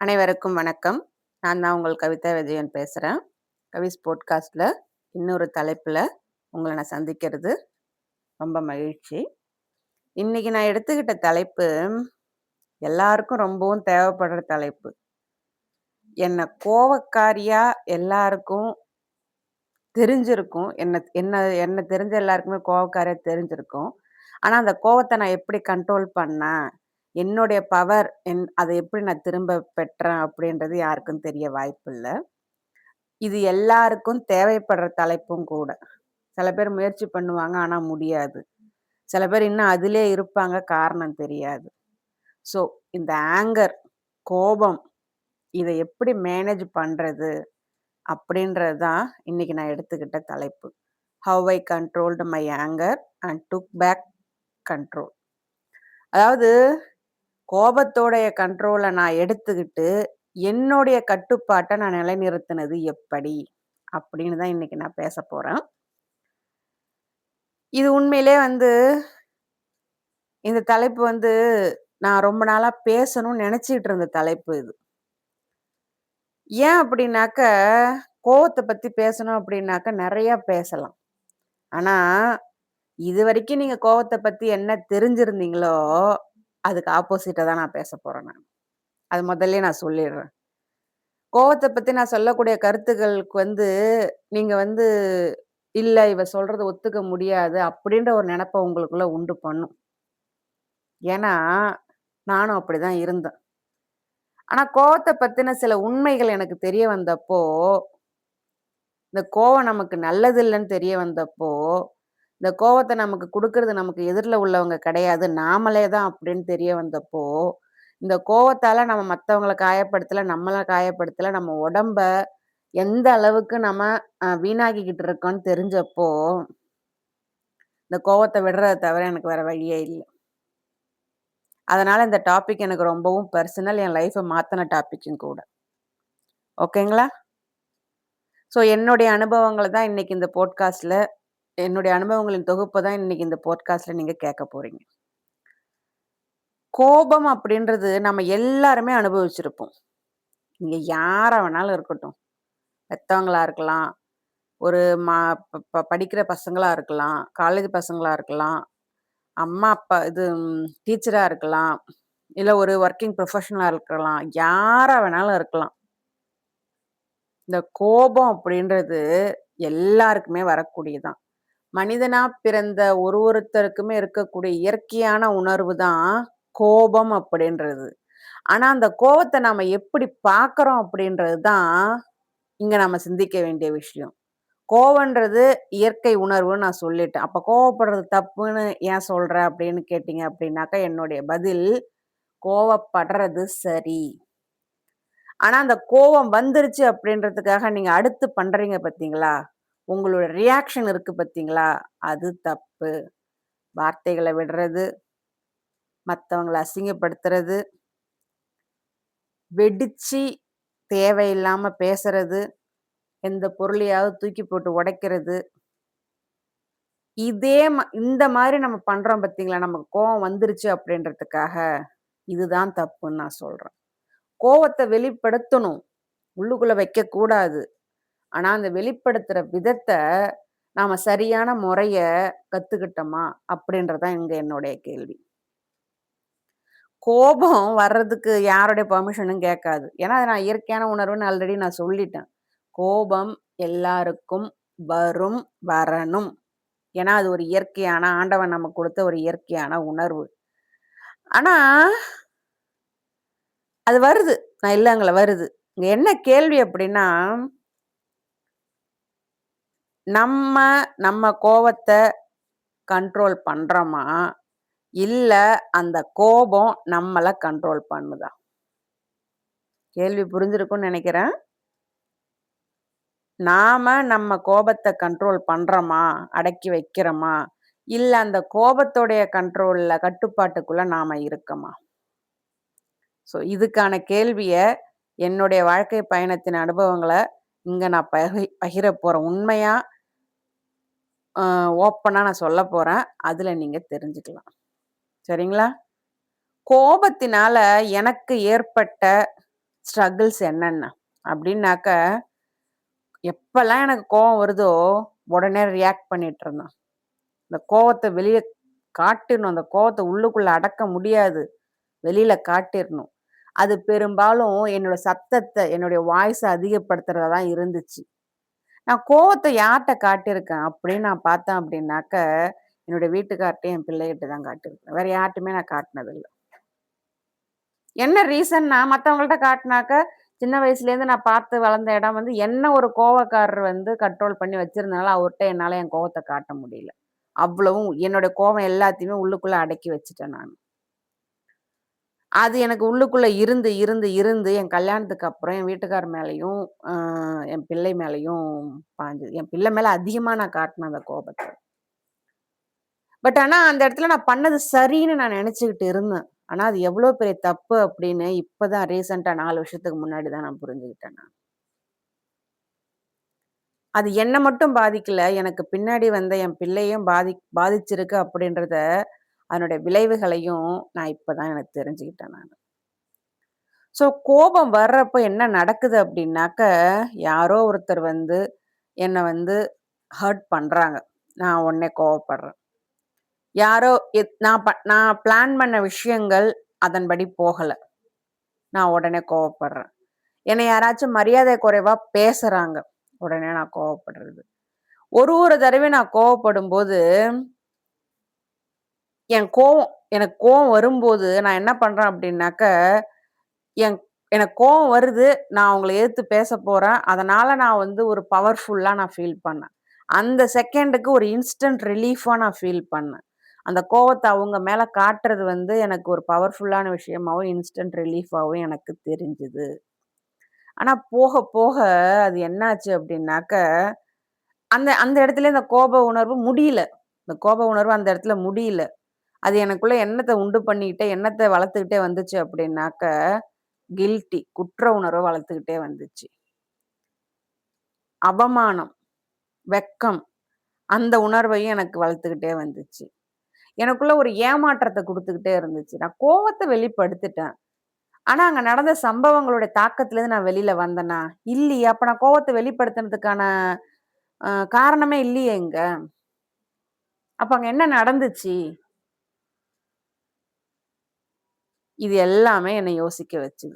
அனைவருக்கும் வணக்கம். நான் தான் உங்கள் கவிதா விஜயன் பேசுறேன். கவிஸ் பாட்காஸ்ட்ல இன்னொரு தலைப்புல உங்கள நான் சந்திக்கிறது ரொம்ப மகிழ்ச்சி. இன்னைக்கு நான் எடுத்துக்கிட்ட தலைப்பு எல்லாருக்கும் ரொம்பவும் தேவைப்படுற தலைப்பு. என்ன கோவக்காரியா எல்லாருக்கும் தெரிஞ்சிருக்கும். என்ன என்ன என்ன தெரிஞ்ச எல்லாருக்குமே கோவக்காரியா தெரிஞ்சிருக்கும். ஆனா, அந்த கோவத்த நான் எப்படி கண்ட்ரோல் பண்ணேன்? என்னுடைய பவர் அத எப்படி நான் திரும்ப பெற்றேன்? அப்படின்றது யாருக்கும் தெரிய வாய்ப்பில்ல. இது எல்லாருக்கும் தேவைப்படுற தலைப்பும் கூட. சில பேர் முயற்சி பண்ணுவாங்க. ஆனா முடியாது. சில பேர் இன்னும் அதிலயே இருப்பாங்க. காரணம் தெரியாது. ஸோ இந்த ஆங்கர், கோபம் இத எப்படி மேனேஜ் பண்றது? அப்படின்றது தான் இன்னைக்கு நான் எடுத்துக்கிட்ட தலைப்பு. How I controlled my anger and took back control. அதாவது கோபத்தோடைய கண்ட்ரோல நான் எடுத்துக்கிட்டு, என்னுடைய கட்டுப்பாட்ட நான் நிலைநிறுத்தினது எப்படி? அப்படின்னு தான் இன்னைக்கு நான் பேசப் போறேன். இது உண்மையிலே இந்த தலைப்பு நான் ரொம்ப நாளா பேசணும்னு நெனச்சிட்டு இருந்த தலைப்பு இது. ஏன் அப்படின்னாக்க, கோவத்த பத்தி பேசணும் அப்படின்னாக்க நெறைய பேசலாம். ஆனா, இதுவரைக்கும் நீங்க கோவத்த பத்தி என்ன தெரிஞ்சிருந்தீங்களோ, அதுக்கு ஆப்போசிட்டா தான் நான் பேசப் போறேன் நான். அது முதல்லயே நான் சொல்லிடுறேன். கோவத்த பத்தி நான் சொல்லக்கூடிய கருத்துக்களுக்கு நீங்க இல்ல இவ சொல்றத ஒத்துக்க முடியாது அப்படின்ற ஒரு நெனப்ப உங்களுக்குள்ள உண்டு பண்ணும். ஏன்னா, நானும் அப்படிதான் இருந்தேன். ஆனா கோவத்த பத்தின சில உண்மைகள் எனக்கு தெரிய வந்தப்போ, இந்த கோவம் நமக்கு நல்லது இல்லன்னு தெரிய வந்தப்போ, இந்த கோவத்த நமக்கு குடுக்குறது நமக்கு எதிர்ல உள்ளவங்க கிடையாது. நாமளே தான் அப்படின்னு தெரிய வந்தப்போ, இந்த கோவத்தால நம்ம மத்தவங்கள காயப்படுத்தல, நம்மள காயப்படுத்தல, நம்ம உடம்ப எந்த அளவுக்கு நம்ம வீணாக்கிக்கிட்டு இருக்கோம்ன்னு தெரிஞ்சப்போ, இந்த கோவத்த விடுறத தவிர எனக்கு வேற வழியே இல்ல. அதனால இந்த டாபிக் எனக்கு ரொம்பவும் பெர்சனல். என் லைஃப மாத்துன டாபிக்கும் கூட. ஓகேங்களா? ஸோ என்னுடைய அனுபவங்கள தான் இன்னைக்கு இந்த பாட்காஸ்ட்ல என்னுடைய அனுபவங்களின் தொகுப்ப தான் இன்னைக்கு இந்த பாட்காஸ்ட்ல நீங்க கேட்க போறீங்க. கோபம் அப்படின்றது நம்ம எல்லாருமே அனுபவிச்சிருப்போம். நீங்க யாரா வேணாலும் இருக்கட்டும். பெத்தவங்களா இருக்கலாம், ஒரு மா ப ப படிக்கிற பசங்களா இருக்கலாம், காலேஜ் பசங்களா இருக்கலாம், அம்மா, அப்பா டீச்சரா இருக்கலாம், இல்ல ஒரு வொர்க்கிங் ப்ரொஃபஷனலா இருக்கலாம். யாரா வேணாலும் இருக்கலாம். இந்த கோபம் அப்படின்றது எல்லாருக்குமே வரக்கூடியதுதான். மனிதனா பிறந்த ஒருத்தருக்குமே இருக்கக்கூடிய இயற்கையான உணர்வு தான் கோபம் அப்படின்றது. ஆனா, அந்த கோவத்த நாம எப்படி பார்க்குறோம் அப்படின்றது தான் இங்க நம்ம சிந்திக்க வேண்டிய விஷயம். கோவம்ன்றது இயற்கை உணர்வுன்னு நான் சொல்லிட்டேன். அப்ப கோவப்படுறது தப்புன்னு ஏன் சொல்ற அப்படின்னு கேட்டீங்க அப்படின்னாக்கா, என்னுடைய பதில் கோவப்படுறது சரி. ஆனா, அந்த கோவம் வந்துருச்சு அப்படின்றதுக்காக நீங்க அடுத்து பண்றீங்க பார்த்தீங்களா? உங்களோட ரியாக்ஷன் இருக்கு பார்த்தீங்களா? அது தப்பு. வார்த்தைகள விடுறது, மத்தவங்கள அசிங்கப்படுத்துறது, வெடிச்சு தேவையில்லாம பேசுறது, எந்த பொருளையாவது தூக்கி போட்டு உடைக்கிறது. இந்த மாரி நம்ம பண்றோம் பார்த்தீங்களா? நமக்கு கோவம் வந்துருச்சு அப்படின்றதுக்காக, இதுதான் தப்புன்னு நான் சொல்றேன். கோவத்த வெளிப்படுத்தணும். உள்ளுக்குள்ள வைக்கக்கூடாது. ஆனா, அந்த வெளிப்படுத்துற விதத்த நாம சரியான முறைய கத்துக்கிட்டோமா? அப்படின்றது தான் இங்க என்னுடைய கேள்வி. கோபம் வர்றதுக்கு யாருடைய பெர்மிஷனும் கேட்காது. ஏன்னா, அது நான் இயற்கையான உணர்வுன்னு ஆல்ரெடி நான் சொல்லிட்டேன். கோபம் எல்லாருக்கும் வரும், வரணும். ஏன்னா, அது ஒரு இயற்கையான ஆண்டவன் நமக்கு குடுத்த ஒரு இயற்கையான உணர்வு. ஆனா, அது வருது. நான் இல்லங்கல வருது. இங்க என்ன கேள்வி அப்படின்னா, நம்ம நம்ம கோவத்த கண்ட்ரோல் பண்றோமா? இல்ல அந்த கோபம் நம்மள கண்ட்ரோல் பண்ணுதா? கேள்வி புரிஞ்சிருக்கும்னு நெனைக்கிறேன். நாம நம்ம கோபத்த கண்ட்ரோல் பண்றோமா? அடக்கி வைக்கிறோமா? இல்ல அந்த கோபத்தோடைய கட்டுப்பாட்டுக்குள்ள நாம இருக்கமா? ஸோ இதுக்கான கேள்விய என்னுடைய வாழ்க்கை பயணத்தின் அனுபவங்கள இங்க நான் பகிரப் போறேன். உண்மையா ஓப்பனா நான் சொல்லப் போறேன். அதுல நீங்க தெரிஞ்சுக்கலாம். சரிங்களா? கோபத்தினால எனக்கு ஏற்பட்ட ஸ்ட்ரகிள்ஸ் என்னென்ன? அப்டின்னாக்க, எப்பலாம் எனக்கு கோவம் வருதோ, உடனே ரியாக்ட் பண்ணிட்டுருந்தேன். இந்த கோவத்த வெளிய காட்டிறணும். அந்த கோவத்த உள்ளுக்குள்ள அடக்க முடியாது. வெளியில காட்டிறணும். அது பெரும்பாலும் என்னோட சத்தத்த, என்னுடைய வாய்ஸ அதிகப்படுத்துறதா தான் இருந்துச்சு. நான் கோவத்த யார்ட்ட காட்டியிருக்கேன் அப்படின்னு நான் பார்த்தேன் அப்படின்னாக்க, என்னுடைய வீட்டுக்கார்ட்டயும், என் பிள்ளைகிட்ட தான் காட்டியிருக்கேன். வேற யார்ட்டயுமே நான் காட்டுனதில்ல. என்ன ரீசன்னா, மத்தவங்கள்ட்ட காட்டுனாக்க, சின்ன வயசுலேருந்து நான் பார்த்து வளர்ந்த இடம் வந்து, என்ன ஒரு கோவக்காரர் வந்து கண்ட்ரோல் பண்ணி வச்சிருந்தனால, அவர்ட்ட என்னால என் கோவத்த காட்ட முடியல. அவ்வளவும் என்னோட கோவம் எல்லாத்தையுமே உள்ளுக்குள்ள அடக்கி வச்சுட்டேன் நானு. அது எனக்கு உள்ளுக்குள்ள இருந்து, இருந்து, இருந்து என் கல்யாணத்துக்கு அப்புறம் என் வீட்டுக்கார் மேலயும், அ என் பிள்ளை மேலயும் பாய்ஞ்சது. என் பிள்ளை மேல அதிகமா நான் காட்டுனேன் அந்த கோபத்த. ஆனா அந்த இடத்துல நான் பண்ணது சரின்னு நான் நெனச்சுக்கிட்டு இருந்தேன். ஆனா அது எவ்வளோ பெரிய தப்பு அப்படின்னு இப்பதான் ரீசென்ட்டா 4 வருஷத்துக்கு முன்னாடி தான் நான் புரிஞ்சுகிட்டேன் நான். அது என்ன மட்டும் பாதிக்கல. எனக்கு பின்னாடி வந்த என் பிள்ளையும் பாதிச்சிருக்கு அப்படின்றத, அதனுடைய விளைவுகளையும் நான் இப்பதான் எனக்கு தெரிஞ்சுக்கிட்டேன் நானு. கோபம் வர்றப்ப என்ன நடக்குது அப்படின்னாக்க, யாரோ ஒருத்தர் வந்து என்ன வந்து ஹர்ட் பண்றாங்க. நான் உடனே கோவப்படுறேன். யாரோ நான் பிளான் பண்ண விஷயங்கள் அதன்படி போகல. நான் உடனே கோவப்படுறேன். என்னை யாராச்சும் மரியாதை குறைவா பேசுறாங்க. உடனே நான் கோவப்படுறது. ஒரு ஒரு தடவையும் நான் கோவப்படும்போது, எனக்கு கோவம் வரும்போது நான் என்ன பண்றேன் அப்படின்னாக்க, என் எனக்கு கோவம் வருது. நான் அவங்கள எதிர்த்து பேசப் போறேன். அதனால நான் வந்து ஒரு பவர்ஃபுல்லா நான் ஃபீல் பண்ணேன். அந்த செகண்டுக்கு ஒரு இன்ஸ்டன்ட் ரிலீஃபா நான் ஃபீல் பண்ணேன். அந்த கோவத்த அவங்க மேல காட்டுறது வந்து எனக்கு ஒரு பவர்ஃபுல்லான விஷயமாவும், இன்ஸ்டன்ட் ரிலீஃபாவும் எனக்கு தெரிஞ்சது. ஆனா போக போக அது என்னாச்சு அப்டின்னாக்க, அந்த அந்த இடத்துலயே அந்த கோப உணர்வு முடியல. இந்த கோப உணர்வு அந்த இடத்துல முடியல. அது எனக்குள்ள எண்ணத்த வளர்த்துக்கிட்டே வந்துச்சு அப்டின்னாக்க, குற்ற உணர்வ வளர்த்துக்கிட்டே வந்துச்சு. அவமானம், வெட்கம் அந்த உணர்வையும் எனக்கு வளர்த்துக்கிட்டே வந்துச்சு. எனக்குள்ள ஒரு ஏமாற்றத்த குடுத்துக்கிட்டே இருந்துச்சு. நான் கோவத்த வெளிப்படுத்திட்டேன். ஆனா, அங்க நடந்த சம்பவங்களுடைய தாக்கத்துலருந்து நான் வெளில வந்தேனா? இல்லியே! அப்ப நான் கோவத்த வெளிப்படுத்துனதுக்கான காரணமே இல்லியே இங்க. அப்ப அங்க என்ன நடந்துச்சு? இது எல்லாமே என்ன யோசிக்க வச்சுது.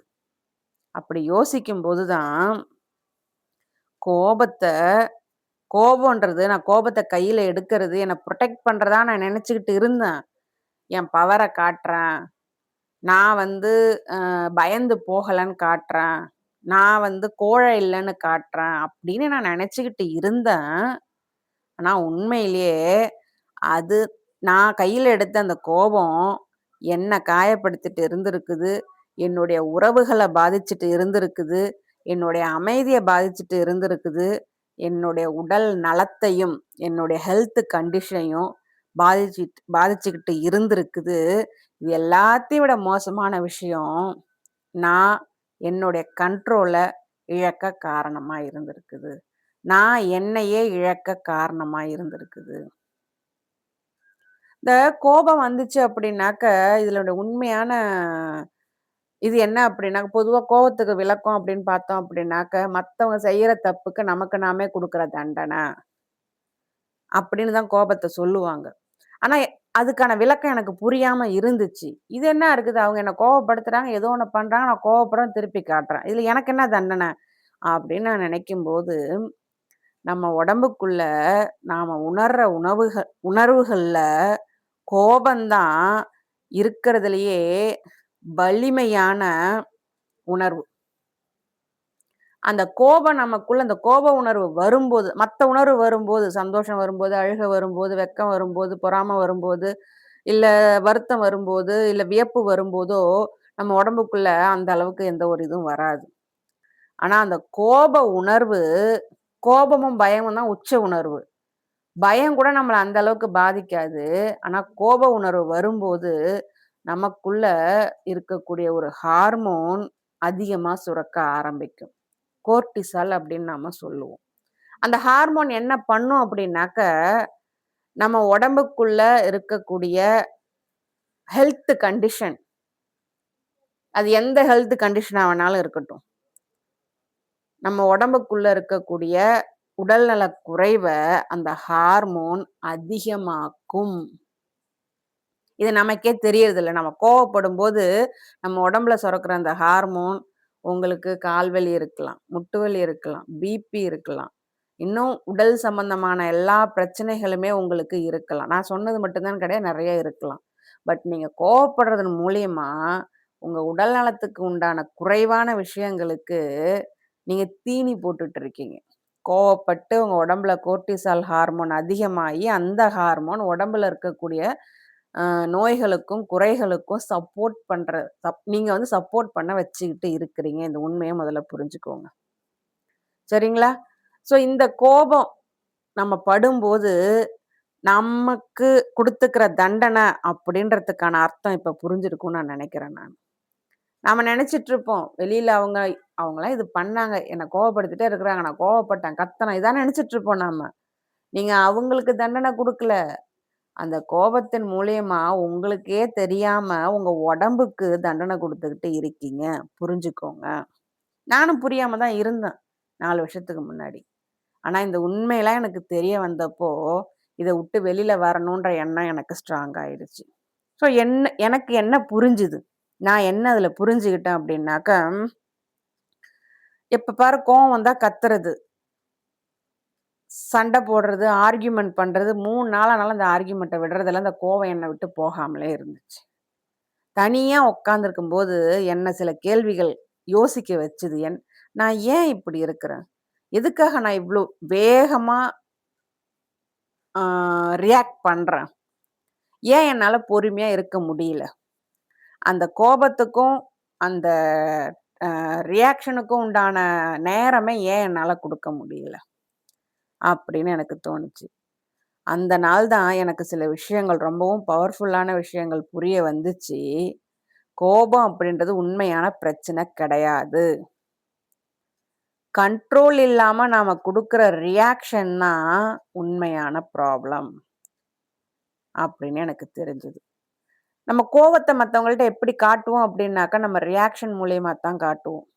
அப்படி யோசிக்கும்போது தான், கோபத்த நான் கோபத்த கையில எடுக்கிறது, என்ன புரொடெக்ட் பண்றதா நான் நெனச்சுக்கிட்டு இருந்தேன். என் பவர காட்டுறேன். நான் வந்து பயந்து போகலன்னு காட்டுறேன். நான் வந்து கோழை இல்லன்னு காட்டுறேன். அப்படின்னு நான் நெனச்சுக்கிட்டு இருந்தேன். ஆனா உண்மையிலேயே அது நான் கையில எடுத்த அந்த கோபம் என்ன காயப்படுத்திட்டு இருந்திருக்குது. என்னுடைய உறவுகள பாதிச்சுட்டு இருந்திருக்குது. என்னுடைய அமைதிய பாதிச்சுட்டு இருந்திருக்குது. என்னுடைய உடல் நலத்தையும், என்னுடைய ஹெல்த் கண்டிஷனையும் பாதிச்சுக்கிட்டு இருந்திருக்குது. இது எல்லாத்தையும் விட மோசமான விஷயம், நான் என்னுடைய கண்ட்ரோல இழக்க காரணமா இருந்திருக்குது. நான் என்னையே இழக்க காரணமா இருந்திருக்குது. இந்த கோபம் வந்துச்சு அப்படின்னாக்க, இதனுடைய உண்மையான இது என்ன அப்படின்னா, பொதுவா கோவத்துக்கு விளக்கம் அப்படின்னு பார்த்தோம் அப்படின்னாக்க, மத்தவங்க செய்யற தப்புக்கு நமக்கு நாமே குடுக்குற தண்டனை அப்படின்னு தான் கோபத்த சொல்லுவாங்க. ஆனா, அதுக்கான விளக்கம் எனக்கு புரியாம இருந்துச்சு. இது என்ன இருக்குது, அவங்க என்ன கோவப்படுத்துறாங்க, ஏதோ ஒண்ணு பண்றாங்க, நான் கோவப்படுறேன், திருப்பி காட்டுறேன். இதுல எனக்கு என்ன தண்டனை? அப்படின்னு நான் நினைக்கும்போது, நம்ம உடம்புக்குள்ள நாம உணர்ற உணர்வுகள்ல கோபம் தான் இருக்கிறதுலயே வலிமையான உணர்வு. அந்த கோப உணர்வு வரும்போது, மத்த உணர்வு வரும்போது, சந்தோஷம் வரும்போது, அழுகை வரும்போது, வெட்கம் வரும்போது, பொறாமை வரும்போது, இல்ல வருத்தம் வரும்போது, இல்ல வியப்பு வரும்போதோ, நம்ம உடம்புக்குள்ள அந்த அளவுக்கு எந்த ஒரு இதுவும் வராது. ஆனா அந்த கோப உணர்வு கோபமும், பயமும் தான் உச்ச உணர்வு. பயம் கூட நம்மள அந்த அளவுக்கு பாதிக்காது. ஆனா கோப உணர்வு வரும்போது, நமக்குள்ள இருக்கக்கூடிய ஒரு ஹார்மோன் அதிகமா சுரக்க ஆரம்பிக்கும். கோர்ட்டிசால் அப்படின்னு நாம சொல்லுவோம். அந்த ஹார்மோன் என்ன பண்ணும் அப்படின்னாக்க, நம்ம உடம்புக்குள்ள இருக்கக்கூடிய ஹெல்த் கண்டிஷன் அது எந்த ஹெல்த் கண்டிஷனா வேணாலும் இருக்கட்டும். நம்ம உடம்புக்குள்ள இருக்கக்கூடிய உடல்நலக் குறைவ அந்த ஹார்மோன் அதிகமாக்கும். இது நமக்கே தெரியறதில்ல. நம்ம கோவப்படும்போது, நம்ம உடம்புல சுரக்கிற அந்த ஹார்மோன், உங்களுக்கு கால் வலி இருக்கலாம், முட்டு வலி இருக்கலாம், பிபி இருக்கலாம். இன்னும் உடல் சம்பந்தமான எல்லா பிரச்சனைகளுமே உங்களுக்கு இருக்கலாம். நான் சொன்னது மட்டும் தான் கிடையாது, நெறைய இருக்கலாம். பட் நீங்க கோவப்படுறதன் மூலியமா, உங்க உடல் நலத்துக்கு உண்டான குறைவான விஷயங்களுக்கு, நீங்க தீனி போட்டுட்டு இருக்கீங்க. கோவப்பட்டு உங்க உடம்புல கோர்ட்டிசால் ஹார்மோன் அதிகமாகி, அந்த ஹார்மோன் உடம்புல இருக்கக்கூடிய அ நோய்களுக்கும், குறைகளுக்கும் சப்போர்ட் பண்ற நீங்க வந்து சப்போர்ட் பண்ண வச்சுக்கிட்டு இருக்கிறீங்க. இந்த உண்மைய முதல்ல புரிஞ்சுக்கோங்க. சரிங்களா? ஸோ இந்த கோபம் நம்ம படும்போது, நமக்கு குடுத்துக்கிற தண்டனை அப்படின்றதுக்கான அர்த்தம் இப்ப புரிஞ்சிருக்கும்னு நான் நெனைக்கிறேன் நானு. நாம நெனச்சிட்டு இருப்போம், வெளியில அவங்கலாம் இது பண்ணாங்க. என்ன கோவப்படுத்திட்டே இருக்கிறாங்க. நான் கோவப்பட்டேன், கத்துனேன். இதான் நெனச்சிட்டு இருப்போம் நாம. நீங்க அவங்களுக்கு தண்டனை குடுக்கல. அந்த கோபத்தின் மூலியமா உங்களுக்கே தெரியாம உங்க உடம்புக்கு தண்டனை குடுத்துக்கிட்டு இருக்கீங்க. புரிஞ்சுக்கோங்க. நானும் புரியாம தான் இருந்தேன். 4 வருஷத்துக்கு முன்னாடி. ஆனா இந்த உண்மைலாம் எனக்கு தெரிய வந்தப்போ, இத விட்டு வெளில வரணுன்ற எண்ணம் எனக்கு ஸ்ட்ராங் ஆயிடுச்சு. ஸோ எனக்கு என்ன புரிஞ்சுது? நான் என்ன அதுல புரிஞ்சுகிட்டேன் அப்டின்னாக்கா, எப்ப பாரு கோவம் வந்தா கத்துறது, சண்டை போடுறது, ஆர்கியூமென்ட் பண்றது 3 நாளானாலும் அந்த ஆர்கியூமென்ட்ட விடுறதில்ல. அந்த கோவம் என்ன விட்டு போகாமலே இருந்துச்சு. தனியா உட்கார்ந்திருக்கும்போது, என்ன சில கேள்விகள் யோசிக்க வச்சது. நான் ஏன் இப்படி இருக்கிறேன்? எதுக்காக நான் இவ்ளோ வேகமா ஆ ரியாக்ட் பண்றேன்? ஏன் என்னால பொறுமையா இருக்க முடியல? அந்த கோபத்துக்கும், அந்த ரியாக்ஷனுக்கும் உண்டான நேரமே ஏன் என்னால குடுக்க முடியல? அப்படின்னு எனக்கு தோணுச்சு. அந்த நாள் தான் எனக்கு சில விஷயங்கள் ரொம்பவும் பவர்ஃபுல்லான விஷயங்கள் புரிய வந்துச்சு. கோபம் அப்படின்றது உண்மையான பிரச்சனை கிடையாது. கண்ட்ரோல் இல்லாம நாம குடுக்குற ரியாக்ஷன் தான் உண்மையான ப்ராப்ளம் அப்படின்னு எனக்கு தெரிஞ்சது. நம்ம கோவத்த மத்தவங்கள்ட்ட எப்படி காட்டுவோம் அப்படின்னாக்கா, நம்ம ரியாக்ஷன் மூலியமா தான் காட்டுவோம்.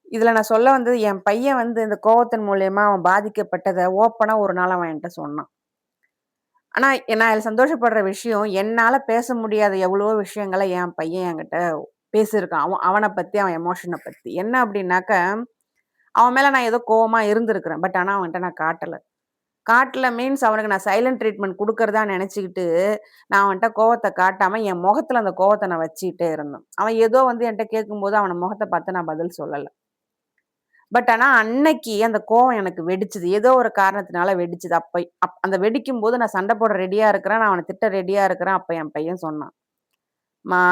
இதுல நான் சொல்ல வந்தது என் பையன் வந்து இந்த கோவத்தின் மூலியமா அவன் பாதிக்கப்பட்டத ஓப்பனா ஒரு நாள் அவன் என்ட்ட சொன்னான். ஆனா நான் இதுல சந்தோஷப்படுற விஷயம், என்னால பேச முடியாத எவ்வளவோ விஷயங்கள என் பையன் என்கிட்ட பேசியிருக்கான். அவன பத்தி, அவன் எமோஷன பத்தி. என்ன அப்படின்னாக்க, அவன் மேல நான் ஏதோ கோவமா இருந்திருக்கிறேன். பட் ஆனா அவன்ட்ட நான் காட்டல. காட்டல மீன்ஸ் அவனுக்கு நான் சைலன்ட் ட்ரீட்மெண்ட் குடுக்கிறதா நெனச்சுக்கிட்டு, நான் அவன்ட்ட கோவத்த காட்டாம, என் முகத்துல அந்த கோவத்த நான் வச்சுக்கிட்டே இருந்தேன். அவன் ஏதோ வந்து என்ட்ட கேட்கும்போது, அவன முகத்த பார்த்து நான் பதில் சொல்லல. பட் ஆனா அன்னைக்கு அந்த கோவம் எனக்கு வெடிச்சது. ஏதோ ஒரு காரணத்தினால வெடிச்சது. அந்த வெடிக்கும்போது நான் சண்ட போட ரெடியா இருக்கிறேன். நான் அவன திட்ட ரெடியா இருக்கிறேன். அப்ப என் பையன் சொன்னான். "ம்மா,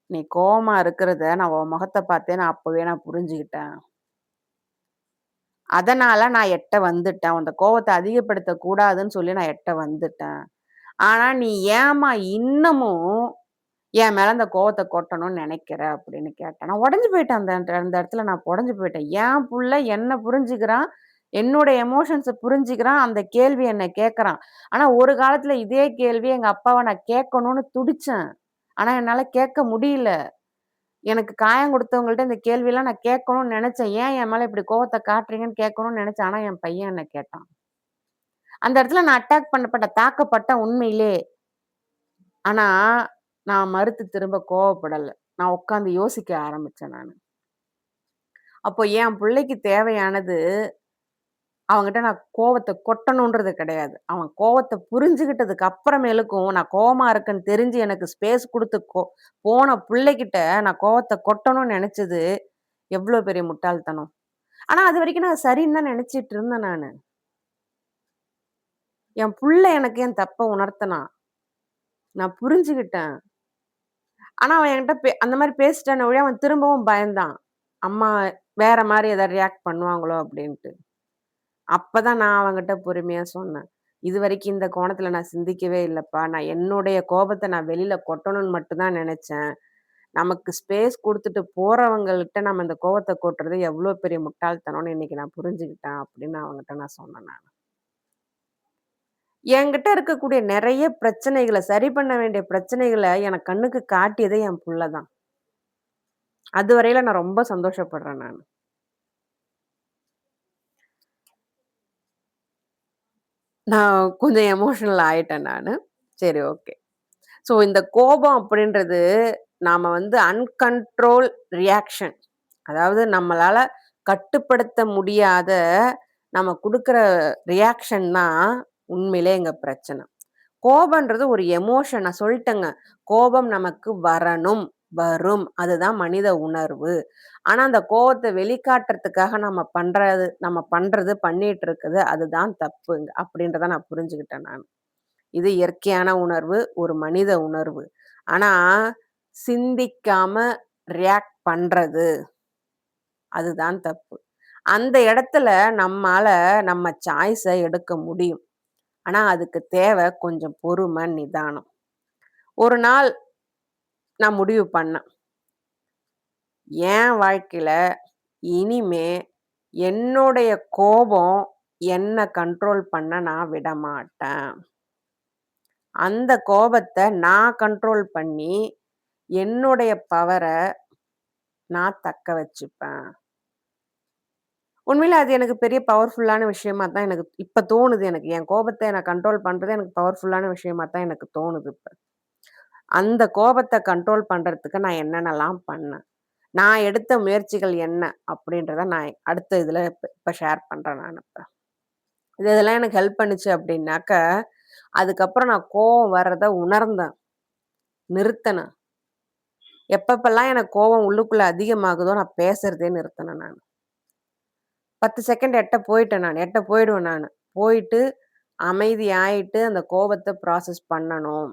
நீ கோவமா இருக்கிறத நான் உன் முகத்த பார்த்தே நான் அப்பவே புரிஞ்சுகிட்டேன். அதனால நான் எட்ட வந்துட்டேன். அந்த கோவத்த அதிகப்படுத்தக் கூடாதுன்னு சொல்லி நான் எட்ட வந்துட்டேன். ஆனா நீ ஏம்மா இன்னமும் என் மேல அந்த கோவத்த கொட்டணும்னு நெனைக்கிற?" அப்படின்னு கேட்டேன். நான் உடைஞ்சு போயிட்டேன். அந்த இடத்துல நான் உடைஞ்சு போயிட்டேன். என் புள்ள என்ன புரிஞ்சுக்கிறான். என்னோட எமோஷன்ஸ புரிஞ்சுக்கிறான். அந்த கேள்வி என்ன கேட்கறான். ஆனா ஒரு காலத்துல இதே கேள்விய எங்க அப்பாவ நான் கேட்கணும்னு துடிச்சேன். ஆனா என்னால கேட்க முடியல. எனக்கு காயம் குடுத்தவங்கள்ட்ட இந்த கேள்விலாம் நான் கேட்கணும்னு நெனச்சேன். ஏன் என் மேல இப்படி கோவத்த காட்டுறீங்கன்னு கேட்கணும்னு நெனச்சேன். ஆனா என் பையன் என்ன கேட்டான். அந்த இடத்துல நான் அட்டாக் பண்ணப்பட்டேன், தாக்கப்பட்டேன் உண்மையிலே. ஆனா, நான் மறுத்து திரும்ப கோவப்படல. நான் உட்காந்து யோசிக்க ஆரம்பிச்சேன் நானு. அப்போ என் புள்ளைக்கு தேவையானது, அவன்கிட்ட நான் கோவத்த கொட்டணுன்றது கிடையாது. அவன் கோவத்த புரிஞ்சுகிட்டதுக்கு அப்புறமேலுக்கும், நான் கோவமா இருக்கேன்னு தெரிஞ்சு எனக்கு ஸ்பேஸ் குடுத்து போன புள்ளைகிட்ட நான் கோவத்த கொட்டணும்னு நெனச்சது, எவ்ளோ பெரிய முட்டாள்தனம். ஆனா, அதுவரைக்கும் நான் சரின்னு தான் நெனச்சுட்டு இருந்தேன் நானு. என் புள்ள எனக்கு என் தப்ப உணர்த்துனான். நான் புரிஞ்சுகிட்டேன். ஆனா, அவன் என்கிட்ட அந்த மாரி பேசிட்டானே ஒழிய, அவன் திரும்பவும் பயந்தான். அம்மா வேற மாரி ஏதாவது ரியாக்ட் பண்ணுவாங்களோ அப்டின்ட்டு. அப்பதான் நான் அவன்கிட்ட பொறுமையா சொன்னேன். இதுவரைக்கும் இந்த கோணத்துல நான் சிந்திக்கவே இல்லப்பா. நான் என்னுடைய கோபத்த நான் வெளில கொட்டணும்னு மட்டும் தான் நெனச்சேன். நமக்கு ஸ்பேஸ் குடுத்துட்டு போறவங்கள்ட்ட நம்ம இந்த கோவத்த கொட்டுறது எவ்ளோ பெரிய முட்டாள்தனம்னு இன்னைக்கு நான் புரிஞ்சுகிட்டேன் அப்டின்னு அவன்கிட்ட நான் சொன்னேன் நானு. என்கிட்ட இருக்கக்கூடிய நெறைய பிரச்சனைகள சரி பண்ண வேண்டிய பிரச்சனைகள எனக்கு கண்ணுக்கு காட்டியதே என் புள்ள தான். அதுவரையில நான் ரொம்ப சந்தோஷப்படுறேன் நானு. நான் கொஞ்சம் எமோஷனல் ஆயிட்டேன் நானு. சரி, ஓகே. ஸோ இந்த கோபம் அப்படின்றது நாம அன்கண்ட்ரோல் ரியாக்ஷன். அதாவது நம்மளால கட்டுப்படுத்த முடியாத நம்ம குடுக்குற ரியாக்ஷன் தான் உண்மையிலே இங்க பிரச்சனை. கோபம்ன்றது ஒரு எமோஷன். நான் சொல்ட்டேங்க. கோபம் நமக்கு வரணும், வரும். அதுதான் மனித உணர்வு. ஆனா, அந்த கோவத்த வெளிக்காட்டுறதுக்காக நம்ம பண்றது, பண்ணிட்டு இருக்குது அதுதான் தப்புங்க. அப்படின்றத நான் புரிஞ்சுகிட்டேன் நானு. இது இயற்கையான உணர்வு, ஒரு மனித உணர்வு. ஆனா, சிந்திக்காம ரியாக்ட் பண்றது, அதுதான் தப்பு. அந்த இடத்துல நம்மால நம்ம சாய்ஸ எடுக்க முடியும். ஆனா, அதுக்கு தேவை கொஞ்சம் பொறுமை, நிதானம். ஒரு நாள் நான் முடிவு பண்ணேன். என் வாழ்க்கையில இனிமே என்னுடைய கோபம் என்ன கண்ட்ரோல் பண்ண நான் விடமாட்டேன். அந்த கோபத்த நான் கண்ட்ரோல் பண்ணி, என்னுடைய பவர நான் தக்க வச்சுப்பேன். உண்மையில அது எனக்கு பெரிய பவர்ஃபுல்லான விஷயமா தான் எனக்கு இப்ப தோணுது எனக்கு. என் கோபத்த நான் கண்ட்ரோல் பண்றது எனக்கு பவர்ஃபுல்லான விஷயமா தான் எனக்கு தோணுது இப்ப. அந்த கோபத்த கண்ட்ரோல் பண்றதுக்கு நான் என்னென்னலாம் பண்ணேன்? நான் எடுத்த முயற்சிகள் என்ன? அப்படின்றத நான் அடுத்த இதுல இப்ப இப்ப ஷேர் பண்றேன் நானு இப்ப. இதெல்லாம் எனக்கு ஹெல்ப் பண்ணுச்சு அப்படின்னாக்க, அதுக்கப்புறம் நான் கோவம் வர்றத உணர்ந்தேன். நிறுத்துனேன். எப்பப்பலாம் எனக்கு கோவம் உள்ளுக்குள்ள அதிகமாகுதோ, நான் பேசுறதே நிறுத்துனேன் நானு. 10 செகண்ட் எட்ட போயிட்டேன் நானு. எட்ட போயிடுவேன் நானு. போயிட்டு அமைதி ஆயிட்டு அந்த கோபத்த ப்ராசஸ் பண்ணணும்.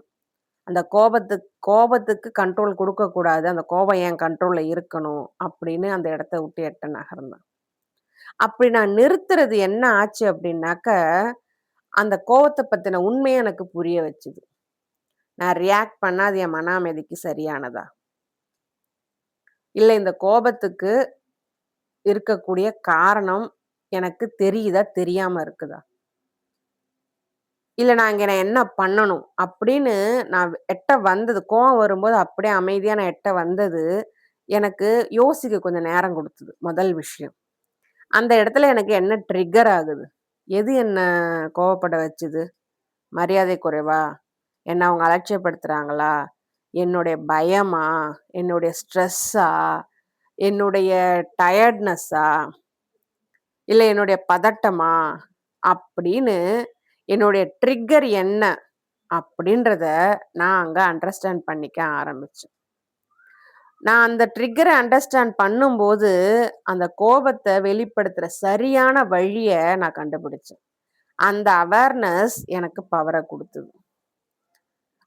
அந்த கோபத்துக்கு கண்ட்ரோல் குடுக்கக்கூடாது. அந்த கோபம் என் கண்ட்ரோல்ல இருக்கணும். அப்படின்னு அந்த இடத்த விட்டு எட்ட நகர்ந்தேன். அப்படி நான் நிறுத்துறது என்ன ஆச்சு அப்படின்னாக்க, அந்த கோவத்த பத்தின உண்மைய எனக்கு புரிய வச்சுது. நான் ரியாக்ட் பண்ணா அது என் மன அமைதிக்கு சரியானதா? இல்ல இந்த கோபத்துக்கு இருக்கக்கூடிய காரணம் எனக்கு தெரியுதா? தெரியாம இருக்குதா? இல்ல நான் என்ன பண்ணணும்? அப்படின்னு நான் எட்ட வந்தது. கோவம் வரும்போது அப்படியே அமைதியா நான் எட்ட வந்தது, எனக்கு யோசிக்க கொஞ்சம் நேரம் குடுத்தது, முதல் விஷயம். அந்த இடத்துல எனக்கு என்ன ட்ரிக்கர் ஆகுது? எது என்ன கோவப்பட வச்சுது? மரியாதை குறைவா? என்ன அவங்க அலட்சியப்படுத்துறாங்களா? என்னுடைய பயமா? என்னுடைய ஸ்ட்ரெஸ்ஸா? என்னுடைய டயர்ட்னஸ்ஸா? இல்ல என்னுடைய பதட்டமா? அப்படின்னு என்னுடைய ட்ரிக்கர் என்ன? அப்படின்றத நான் அங்க அண்டர்ஸ்டாண்ட் பண்ணிக்க ஆரம்பிச்சேன். நான் அந்த ட்ரிக்கர அண்டர்ஸ்டாண்ட் பண்ணும்போது, அந்த கோபத்த வெளிப்படுத்துற சரியான வழிய நான் கண்டுபிடிச்சேன். அந்த அவேர்னஸ் எனக்கு பவர குடுத்தது.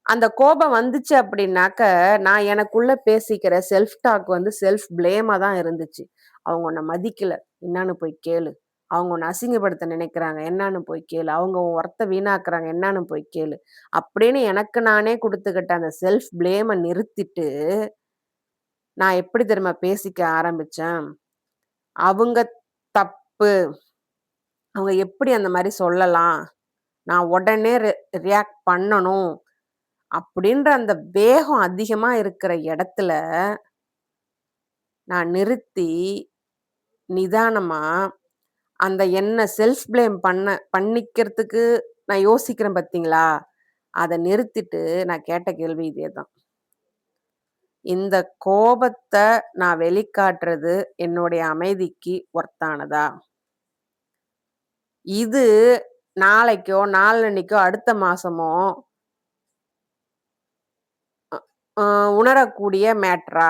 அந்த கோபம் வந்துச்சு அப்படின்னாக்க, நான் எனக்குள்ள பேசிக்கிற செல்ஃப் டாக் செல்ஃப் ப்ளேமா தான் இருந்துச்சு. "அவங்க உன்ன மதிக்கல. என்னான்னு போய் கேளு. அவங்க உன்ன அசிங்கப்படுத்த நினைக்கிறாங்க. என்னான்னு போய் கேளு. அவங்க உன் ஒர்த்த வீணாக்குறாங்க. என்னான்னு போய் கேளு." அப்படின்னு எனக்கு நானே குடுத்துக்கிட்ட அந்த செல்ஃப் ப்ளேம நிறுத்திட்டு, நான் எப்படி தெரியுமா பேசிக்க ஆரம்பிச்சேன்? அவங்க தப்பு. அவங்க எப்படி அந்த மாரி சொல்லலாம்? நான் உடனே ரியாக்ட் பண்ணணும். அப்படின்ற அந்த வேகம் அதிகமா இருக்கிற இடத்துல, நான் நிறுத்தி, நிதானமா அந்த என்ன செல்ஃப் ப்ளேம் பண்ணிக்கிறதுக்கு நான் யோசிக்கிறேன் பார்த்தீங்களா? அத நிறுத்திட்டு நான் கேட்ட கேள்வி இதே தான். இந்த கோபத்த நான் வெளிக்காட்டுறது என்னுடைய அமைதிக்கு ஒர்த்தானதா? இது நாளைக்கோ, நாளன்னைக்கோ, அடுத்த மாசமோ அ உணரக்கூடிய மேட்டரா?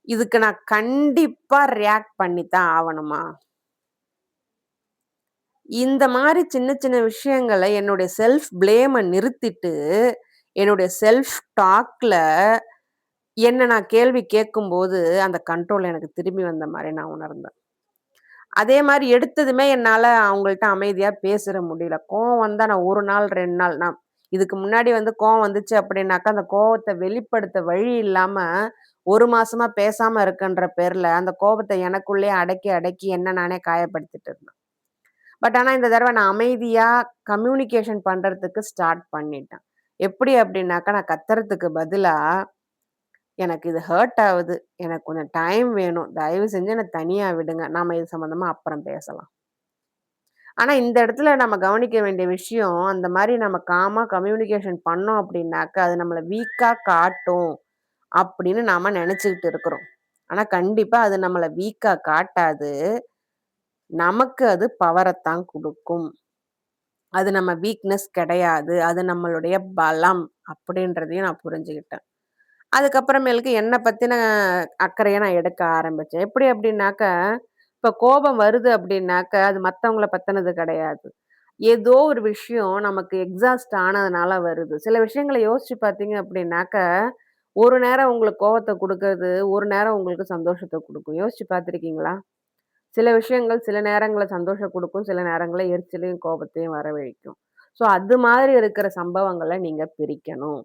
இதுக்கு நான் கண்டிப்பா ரியாக்ட் பண்ணி தான் ஆவணுமா? இந்த மாரி சின்ன சின்ன விஷயங்கள என்னுடைய செல்ஃப் ப்ளேம நிறுத்திட்டு, என்னுடைய செல்ஃப் டாக்ல என்ன நான் கேள்வி கேட்கும்போது, அந்த கண்ட்ரோல் எனக்கு திரும்பி வந்த மாரி நான் உணர்ந்தேன். அதே மாரி எடுத்ததுமே என்னால அவங்கள்ட்ட அமைதியா பேசிற முடியல. கோவம் வந்தா நான் 1 நாள், 2 நாள் இதுக்கு முன்னாடி கோவம் வந்துச்சு அப்படின்னாக்கா, அந்த கோவத்த வெளிப்படுத்த வழி இல்லாம 1 மாசமா பேசாம இருக்கன்ற பேர்ல, அந்த கோபத்த எனக்குள்ளேயே அடக்கி, அடக்கி என்ன நானே காயப்படுத்திட்டு இருந்தேன். பட் ஆனா இந்த தடவ நான் அமைதியா கம்யூனிகேஷன் பண்றதுக்கு ஸ்டார்ட் பண்ணிட்டேன். எப்படி அப்படின்னாக்கா, நான் கத்துறதுக்கு பதிலா, எனக்கு இது ஹர்ட் ஆவுது. எனக்கு கொஞ்சம் டைம் வேணும். தயவு செஞ்சு என்ன தனியா விடுங்க. நாம இது சம்மந்தமா அப்புறம் பேசலாம். ஆனா, இந்த இடத்துல நம்ம கவனிக்க வேண்டிய விஷயம், அந்த மாரி நம்ம காமா கம்யூனிகேஷன் பண்ணோம் அப்டின்னாக்க, அது நம்மள வீக்கா காட்டும் அப்படின்னு நாம நெனச்சுக்கிட்டு இருக்கிறோம். ஆனா, கண்டிப்பா அது நம்மள வீக்கா காட்டாது. நமக்கு அது பவரத்தான் குடுக்கும். அது நம்ம வீக்னஸ் கிடையாது. அது நம்மளுடைய பலம் அப்படின்றதையும் நான் புரிஞ்சுகிட்டேன். அதுக்கப்புறமேலுக்கு என்ன பத்தின அக்கறைய நான் எடுக்க ஆரம்பிச்சேன். எப்படி அப்படின்னாக்க, இப்ப கோபம் வருது அப்படின்னாக்க, அது மத்தவங்கள பத்தினது கிடையாது. ஏதோ ஒரு விஷயம் நமக்கு எக்ஸாஸ்ட் ஆனதுனால வருது. சில விஷயங்கள யோசிச்சு பார்த்தீங்க அப்படின்னாக்க, ஒரு நேரம் உங்களுக்கு கோவத்த குடுக்குறது, ஒரு நேரம் உங்களுக்கு சந்தோஷத்த குடுக்கும். யோசிச்சு பார்த்துருக்கீங்களா? சில விஷயங்கள் சில நேரங்கள்ல சந்தோஷம் குடுக்கும், சில நேரங்கள்ல எரிச்சலையும், கோபத்தையும் வரவழைக்கும். ஸோ அது மாதிரி இருக்கிற சம்பவங்கள நீங்க பிரிக்கணும்.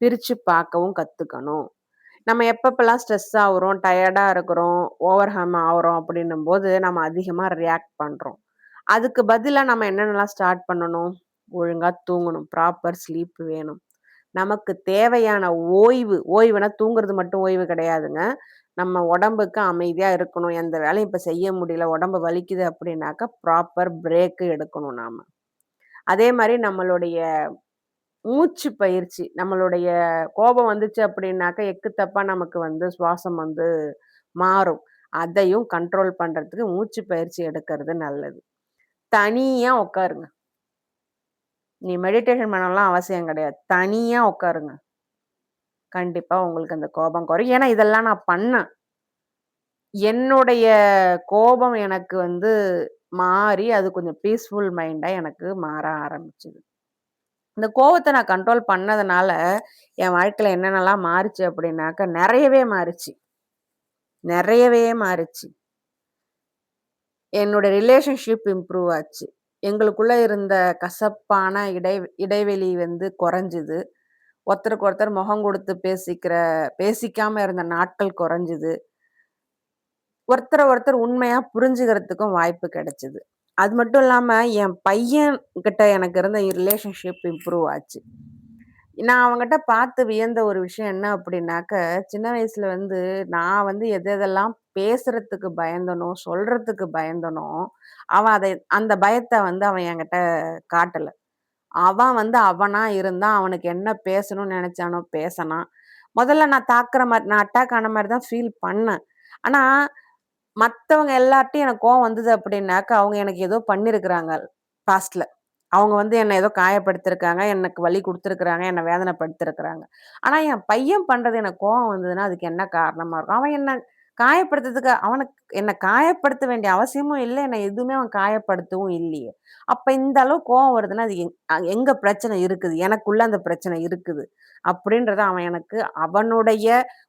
பிரிச்சு பார்க்கவும் கத்துக்கணும். நம்ம எப்பப்பலாம் ஸ்ட்ரெஸ் ஆவுறோம், டயர்டா இருக்கிறோம், ஓவர் ஹம் ஆவுறோம் அப்படின்னும்போது, நம்ம அதிகமா ரியாக்ட் பண்றோம். அதுக்கு பதிலா நம்ம என்னென்னலாம் ஸ்டார்ட் பண்ணணும்? ஒழுங்கா தூங்கணும். ப்ராப்பர் ஸ்லீப் வேணும். நமக்கு தேவையான ஓய்வு, ஓய்வுனா தூங்குறது மட்டும் ஓய்வு கிடையாதுங்க. நம்ம உடம்புக்கு அமைதியா இருக்கணும். எந்த வேலையும் இப்ப செய்ய முடியல, உடம்பு வலிக்குது அப்படின்னாக்கா, ப்ராப்பர் பிரேக் எடுக்கணும் நாம. அதே மாரி நம்மளுடைய மூச்சு பயிற்சி. நம்மளுடைய கோபம் வந்துச்சு அப்படின்னாக்க, எக்கு தப்பா நமக்கு வந்து சுவாசம் வந்து மாறும். அதையும் கண்ட்ரோல் பண்றதுக்கு மூச்சு பயிற்சி எடுக்கிறது நல்லது. தனியா உட்காருங்க. நீ மெடிடேஷன் பண்ணணும்லாம் அவசியம் கிடையாது. தனியா உட்காருங்க. கண்டிப்பா உங்களுக்கு அந்த கோபம் குறையும். ஏன்னா இதெல்லாம் நான் பண்ணேன். என்னுடைய கோபம் எனக்கு வந்து மாறி, அது கொஞ்சம் பீஸ்ஃபுல் மைண்டா எனக்கு மாற ஆரம்பிச்சது. இந்த கோவத்த நான் கண்ட்ரோல் பண்ணதுனால, என் வாழ்க்கையில என்னென்னலாம் மாறுச்சு அப்படின்னாக்க, நெறையவே மாறுச்சு. நெறையவே மாறுச்சு. என்னோட ரிலேஷன்ஷிப் இம்ப்ரூவ் ஆச்சு. எங்களுக்குள்ள இருந்த கசப்பான இடைவெளி வந்து குறைஞ்சுது. ஒருத்தருக்கு ஒருத்தர் முகம் கொடுத்து பேசிக்காம இருந்த நாட்கள் குறைஞ்சுது. ஒருத்தர ஒருத்தர் உண்மையா புரிஞ்சுக்கிறதுக்கும் வாய்ப்பு கிடைச்சது. அது மட்டும் இல்லாம, என் பையன் கிட்ட எனக்கு இருந்த ரிலேஷன்ஷிப் இம்ப்ரூவ் ஆச்சு. நான் அவன்கிட்ட பார்த்து வியந்த ஒரு விஷயம் என்ன அப்படின்னாக்க, சின்ன வயசுல வந்து நான் வந்து எதெல்லாம் பேசுறதுக்கு பயந்தனோ, சொல்றதுக்கு பயந்தனோ, அவன் அந்த பயத்த வந்து அவன் என்கிட்ட காட்டல. அவன் வந்து அவனா இருந்தான். அவனுக்கு என்ன பேசணும்னு நெனைச்சானோ பேசனான். முதல்ல நான் அட்டாக் ஆன மாரி தான் ஃபீல் பண்ணேன். ஆனா, மத்தவங்க எல்லார்ட்டயும் எனக்கு கோவம் வந்தது அப்படின்னாக்க, அவங்க எனக்கு ஏதோ பண்ணியிருக்கிறாங்க பாஸ்ட்ல. அவங்க வந்து என்ன ஏதோ காயப்படுத்தியிருக்காங்க, எனக்கு வலி குடுத்துருக்காங்க, என்ன வேதனைப்படுத்தியிருக்கிறாங்க. ஆனா, என் பையன் பண்றது எனக்கு கோவம் வந்ததுன்னா, அதுக்கு என்ன காரணமா இருக்கும்? அவன் என்ன காயப்படுத்துறதுக்கு அவனுக்கு என்ன காயப்படுத்த வேண்டிய அவசியமும் இல்ல. என்ன எதுவுமே அவன் காயப்படுத்தவும் இல்லையே! அப்ப இந்த அளவு கோவம் வருதுன்னா, அது எங்க பிரச்சனை இருக்குது? எனக்குள்ள அந்த பிரச்சனை இருக்குது. அப்படின்றத அவன் எனக்கு அவனுடைய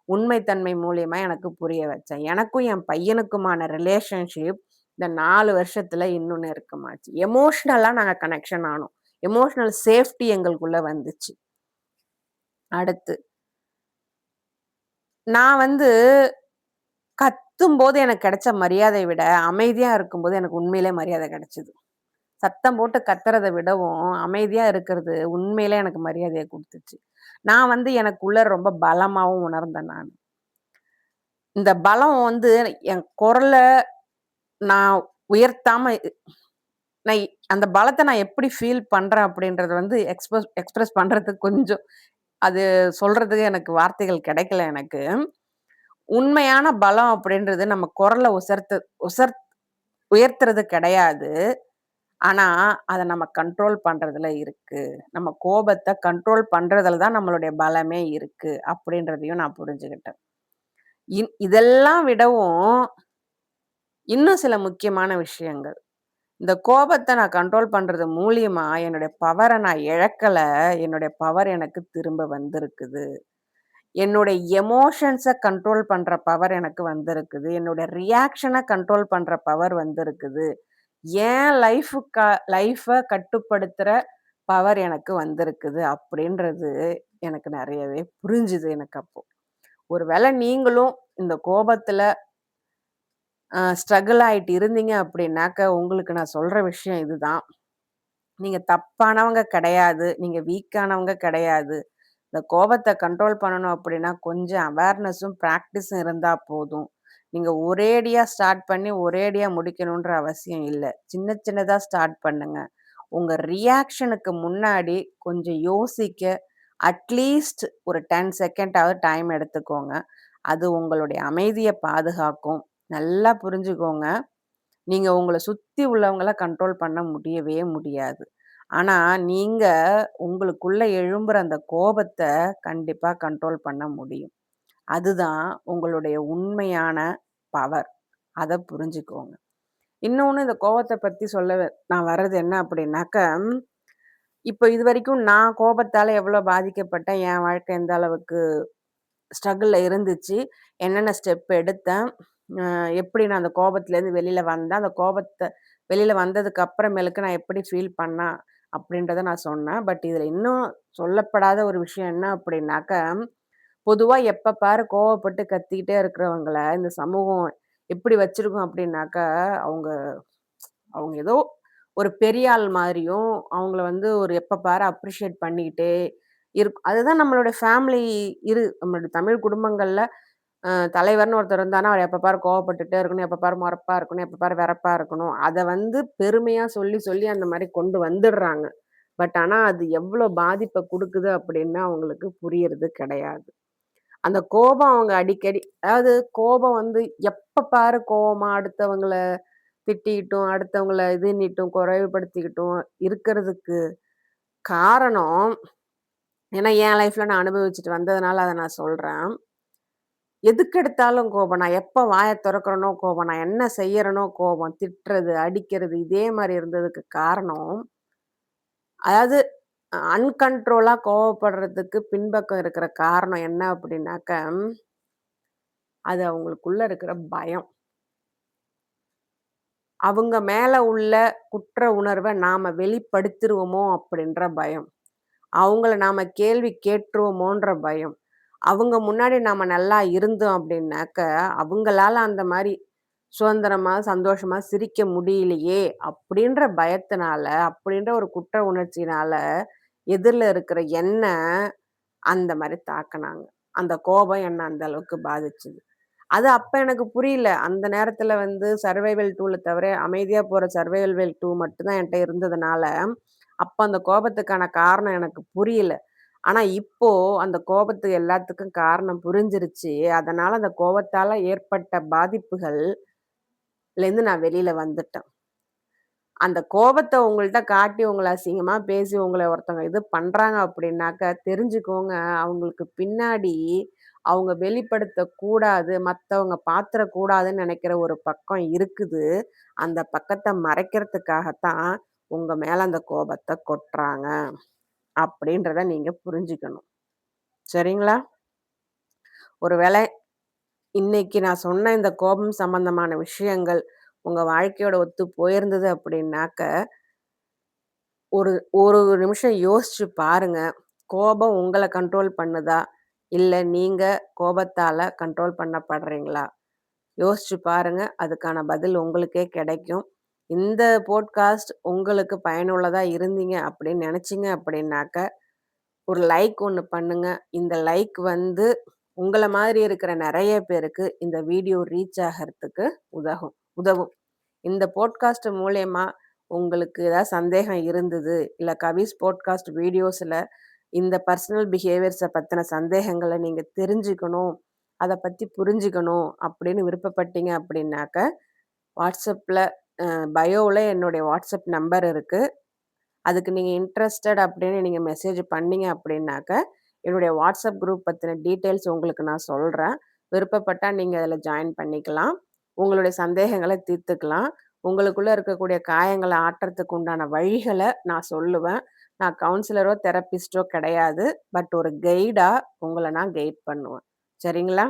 உண்மை தன்மை மூலியமா எனக்கு புரிய வச்சான். எனக்கும் என் பையனுக்குமான ரிலேஷன்ஷிப் இந்த 4 வருஷத்துல இன்னும் நெருக்கமாச்சு. எமோஷனலா நாங்க கனெக்ஷன் ஆனோம். எமோஷனல் சேஃப்டி எங்களுக்குள்ள வந்துச்சு. அடுத்து, நான் வந்து கத்தும்போது எனக்கு கிடைச்ச மரியாதைய விட, அமைதியா இருக்கும்போது எனக்கு உண்மையிலே மரியாதை கிடைச்சது. சத்தம் போட்டு கத்துறத விடவும், அமைதியா இருக்கிறது உண்மையிலே எனக்கு மரியாதைய குடுத்துச்சு. நான் வந்து எனக்குள்ள ரொம்ப பலமாவும் உணர்ந்தேன் நானு. இந்த பலம் வந்து என் குரல நான் உயர்த்தாம நான் அந்த பலத்த நான் எப்படி ஃபீல் பண்றேன் அப்படின்றது வந்து எக்ஸ்பிரஸ் பண்றதுக்கு கொஞ்சம் அது சொல்றதுக்கு எனக்கு வார்த்தைகள் கிடைக்கல எனக்கு. உண்மையான பலம் அப்படின்றது நம்ம குரல உசர் உயர்த்துறது கிடையாது. ஆனா, அத நம்ம கண்ட்ரோல் பண்றதுல இருக்கு. நம்ம கோபத்த கண்ட்ரோல் பண்றதுல தான் நம்மளுடைய பலமே இருக்கு. அப்படின்றதையும் நான் புரிஞ்சுகிட்டேன். இதெல்லாம் விடவும் இன்னும் சில முக்கியமான விஷயங்கள். இந்த கோபத்த நான் கண்ட்ரோல் பண்றது மூலியமா என்னுடைய பவர நான் இழக்கல. என்னுடைய பவர் எனக்கு திரும்ப வந்திருக்குது. என்னுடைய எமோஷன்ஸ கண்ட்ரோல் பண்ற பவர் எனக்கு வந்திருக்குது. என்னோட ரியாக்ஷன கண்ட்ரோல் பண்ற பவர் வந்திருக்குது. என் லைஃப கட்டுப்படுத்துற பவர் எனக்கு வந்திருக்குது. அப்படின்றது எனக்கு நெறையவே புரிஞ்சுது எனக்கு அப்போ. ஒரு வேள நீங்களும் இந்த கோபத்துல ஸ்ட்ரகிள் ஆயிட்டு இருந்தீங்க அப்படின்னாக்க, உங்களுக்கு நான் சொல்ற விஷயம் இதுதான். நீங்க தப்பானவங்க கிடையாது. நீங்க வீக்கானவங்க கிடையாது. இந்த கோபத்த கண்ட்ரோல் பண்ணணும் அப்படின்னா, கொஞ்சம் அவேர்னஸும், பிராக்டிஸும் இருந்தா போதும். நீங்க ஒரேடியா ஸ்டார்ட் பண்ணி, ஒரேடியா முடிக்கணுன்ற அவசியம் இல்ல. சின்ன சின்னதா ஸ்டார்ட் பண்ணுங்க. உங்க ரியாக்ஷனுக்கு முன்னாடி கொஞ்சம் யோசிக்க, அட்லீஸ்ட் ஒரு 10 செகண்டாவது டைம் எடுத்துக்கோங்க. அது உங்களுடைய அமைதிய பாதுகாக்கும். நல்லா புரிஞ்சுக்கோங்க. நீங்க உங்கள சுத்தி உள்ளவங்கள கண்ட்ரோல் பண்ண முடியவே முடியாது. ஆனா, நீங்க உங்களுக்குள்ள எழும்புற அந்த கோபத்த கண்டிப்பா கண்ட்ரோல் பண்ண முடியும். அதுதான் உங்களுடைய உண்மையான பவர். அத புரிஞ்சுக்கோங்க. இன்னொன்னு இந்த கோவத்த பத்தி சொல்ல நான் வர்றது என்ன அப்படின்னாக்க, இப்ப இதுவரைக்கும் நான் கோபத்தால எவ்வளோ பாதிக்கப்பட்டேன், என் வாழ்க்கை எந்த அளவுக்கு ஸ்ட்ரகுள்ல இருந்துச்சு. என்னென்ன ஸ்டெப் எடுத்தேன். அ எப்படி நான் அந்த கோபத்துலேருந்து வெளில வந்தேன். அந்த கோபத்த வெளில வந்ததுக்கு அப்புறமேலுக்கு நான் எப்படி ஃபீல் பண்ணேன் அப்படின்றத நான் சொன்னேன். பட் இதில இன்னும் சொல்லப்படாத ஒரு விஷயம் என்ன அப்படின்னாக்க, பொதுவா எப்ப பாரு கோவப்பட்டு கத்திக்கிட்டே இருக்கிறவங்கள இந்த சமூகம் எப்படி வச்சிருக்கும் அப்படின்னாக்க, அவங்க அவங்க ஏதோ ஒரு பெரிய ஆள் மாரியும், அவங்கள வந்து ஒரு எப்ப பாரு அப்ரிஷியேட் பண்ணிக்கிட்டே அதுதான் நம்மளுடைய ஃபேமிலி நம்மளுடைய தமிழ் குடும்பங்கள்ல தலைவர்ன்னு ஒருத்தர் இருந்தார்னா, அவர் எப்ப பாரு கோவப்பட்டுட்டே இருக்கணும், எப்ப பாரு மொறப்பா இருக்கணும், எப்ப பாரு வெறப்பா இருக்கணும். அத வந்து பெருமையா சொல்லி, சொல்லி அந்த மாரி கொண்டு வந்துடுறாங்க. பட் ஆனா, அது எவ்ளோ பாதிப்ப குடுக்குது அப்படின்னு அவங்களுக்கு புரியறது கிடையாது. அந்த கோபம் அவங்க அடிக்கடி அதாவது கோபம் வந்து எப்ப பாரு கோவமா அடுத்தவங்கள திட்டிக்கிட்டும், அடுத்தவங்கள இது பண்ணிட்டும், குறைவுபடுத்திக்கிட்டும் இருக்கிறதுக்கு காரணம் ஏன்னா என் லைஃப்ல நான் அனுபவிச்சுட்டு வந்ததுனால அத நான் சொல்றேன். எதுக்கெடுத்தாலும் கோபம். நான் எப்ப வாய தொறக்கிறேனோ கோபம். நான் என்ன செய்யறேனோ கோபம். திட்டுறது, அடிக்கிறது இதே மாரி இருந்ததுக்கு காரணம், அதாவது அன்கண்ட்ரோலா கோவப்படுறதுக்கு பின்பக்கம் இருக்கிற காரணம் என்ன அப்படின்னாக்க, அது அவங்களுக்குள்ள இருக்கிற பயம். அவங்க மேல உள்ள குற்ற உணர்வ நாம வெளிப்படுத்திருவோமோ அப்படின்ற பயம். அவங்கள நாம கேள்வி கேட்டுருவோமோன்ற பயம். அவங்க முன்னாடி நாம நல்லா இருந்தோம் அப்படின்னாக்க, அவங்களால அந்த மாரி சுதந்திரமா, சந்தோஷமா சிரிக்க முடியலையே! அப்படின்ற பயத்தினால, அப்படின்ற ஒரு குற்ற உணர்ச்சியினால, எதிர்ல இருக்கிற என்ன அந்த மாரி தாக்குனாங்க. அந்த கோபம் என்ன அந்த அளவுக்கு பாதிச்சது. அது அப்ப எனக்கு புரியல. அந்த நேரத்துல வந்து சர்வைவல் டூல தவிர, அமைதியா போற சர்வைவல் டூ மட்டும் தான் என்ட்ட இருந்ததுனால, அப்ப அந்த கோபத்துக்கான காரணம் எனக்கு புரியல. ஆனா இப்போ அந்த கோபத்துக்கு எல்லாத்துக்கும் காரணம் புரிஞ்சிருச்சு. அதனால அந்த கோபத்தால ஏற்பட்ட பாதிப்புகள்லேருந்து நான் வெளில வந்துட்டேன். அந்த கோபத்த உங்கள்ட்ட காட்டி உங்கள அசிங்கமா பேசி உங்கள ஒருத்தவங்க இது பண்றாங்க அப்படின்னாக்க, தெரிஞ்சுக்கோங்க அவங்களுக்கு பின்னாடி அவங்க வெளிப்படுத்தக்கூடாது, மத்தவங்க பாத்துறக்கூடாதுன்னு நெனைக்கிற ஒரு பக்கம் இருக்குது. அந்த பக்கத்த மறைக்கிறதுக்காகத்தான் உங்க மேல அந்த கோபத்த கொட்டுறாங்க. அப்படின்றத நீங்க புரிஞ்சுக்கணும். சரிங்களா? ஒரு வேளை இன்னைக்கு நான் சொன்ன இந்த கோபம் சம்பந்தமான விஷயங்கள் உங்க வாழ்க்கையோட ஒத்து போயிருந்தது அப்படின்னாக்க, ஒரு ஒரு நிமிஷம் யோசிச்சு பாருங்க. கோபம் உங்கள கண்ட்ரோல் பண்ணுதா? இல்ல நீங்க கோபத்தால கண்ட்ரோல் பண்ணப்படுறீங்களா? யோசிச்சு பாருங்க. அதுக்கான பதில் உங்களுக்கே கிடைக்கும். இந்த போட்காஸ்ட் உங்களுக்கு பயனுள்ளதா இருந்தீங்க அப்படின்னு நெனச்சீங்க அப்படின்னாக்க, ஒரு லைக் ஒண்ணு பண்ணுங்க. இந்த லைக் வந்து உங்கள மாதிரி இருக்கிற நெறைய பேருக்கு இந்த வீடியோ ரீச் ஆகறதுக்கு உதவும். இந்த போட்காஸ்ட் மூலியமா உங்களுக்கு ஏதாவது சந்தேகம் இருந்தது, இல்ல கவிஸ் போட்காஸ்ட் வீடியோஸ்ல இந்த பர்சனல் பிஹேவியர்ஸ பத்தின சந்தேகங்கள நீங்க தெரிஞ்சுக்கணும், அத பத்தி புரிஞ்சுக்கணும் அப்படின்னு விருப்பப்பட்டீங்க அப்படின்னாக்க, WhatsAppல பயோல என்னுடைய WhatsApp நம்பர் இருக்கு. அதுக்கு நீங்க இன்ட்ரஸ்டட் அப்படின்னு நீங்க மெசேஜ் பண்ணீங்க அப்படின்னாக்க, என்னுடைய வாட்ஸ்அப் குரூப் பத்தின டீட்டெயில்ஸ் உங்களுக்கு நான் சொல்றேன். விருப்பப்பட்டா நீங்க அதில ஜாயின் பண்ணிக்கலாம். உங்களுடைய சந்தேகங்கள தீர்த்துக்கலாம். உங்களுக்குள்ள இருக்கக்கூடிய காயங்கள ஆற்றத்துக்கு உண்டான வழிகள நான் சொல்லுவேன். நான் கவுன்சிலரோ, தெரபிஸ்ட்டோ கிடையாது. பட் ஒரு கைடா உங்கள நான் கைட் பண்ணுவேன். சரிங்களா?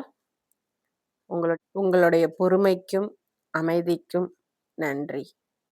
உங்களுடைய பொறுமைக்கும், அமைதிக்கும் நன்றி.